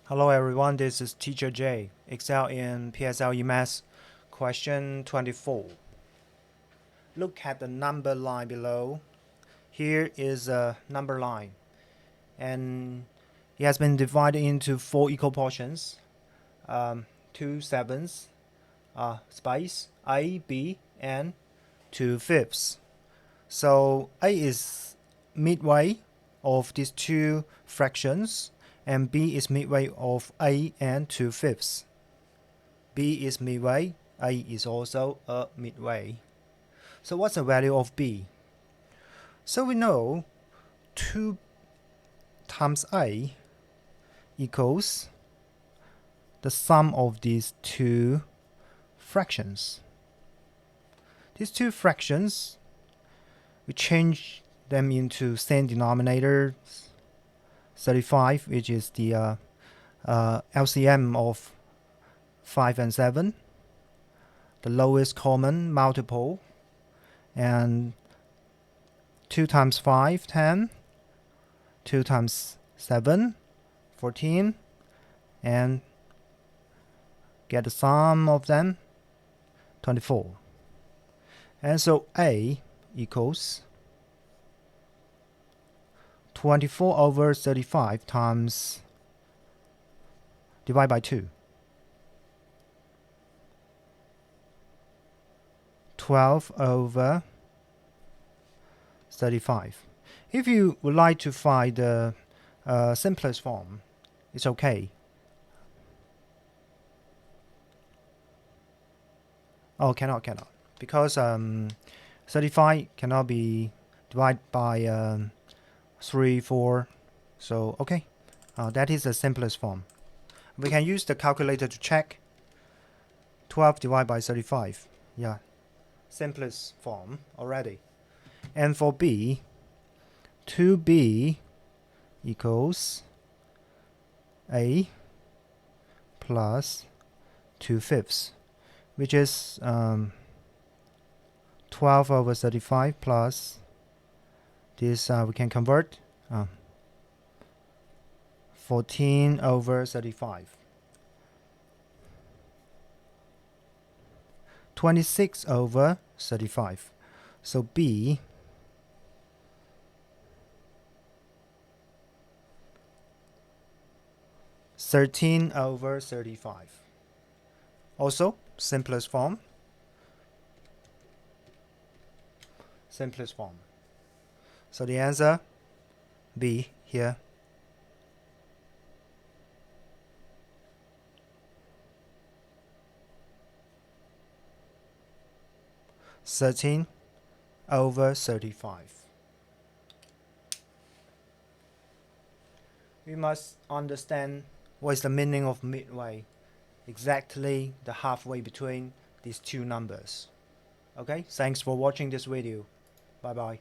Hello everyone, this is Teacher J. Excel in PSLE Math. Question 24. Look at the number line below. Here is a number line, and it has been divided into 4 equal portions. 2 sevens, space A, B, and 2 fifths. So A is midway of these 2 fractions, and B is midway of A and 2 fifths. B is midway, A is also a midway. So what's the value of B? So we know 2 times A equals the sum of these 2 fractions. These 2 fractions, we change them into same denominators. 35, which is the LCM of 5 and 7, the lowest common multiple, and 2 times 5, 10, 2 times 7, 14, and get the sum of them, 24. And so A equals 24 over 35 times divide by 2. 12 over 35. If you would like to find the simplest form, it's okay. Oh, cannot. Because 35 cannot be divided by 3, 4. So, okay. That is the simplest form. We can use the calculator to check. 12 divided by 35. Yeah. Simplest form already. And for B, 2B equals A plus 2 fifths, which is 12 over 35 plus this we can convert 14 over 35. 26 over 35. So B (13 over 35). Also simplest form. So the answer B here. (13 over 35). We must understand what is the meaning of midway. Exactly the halfway between these 2 numbers. Okay, thanks for watching this video. Bye bye.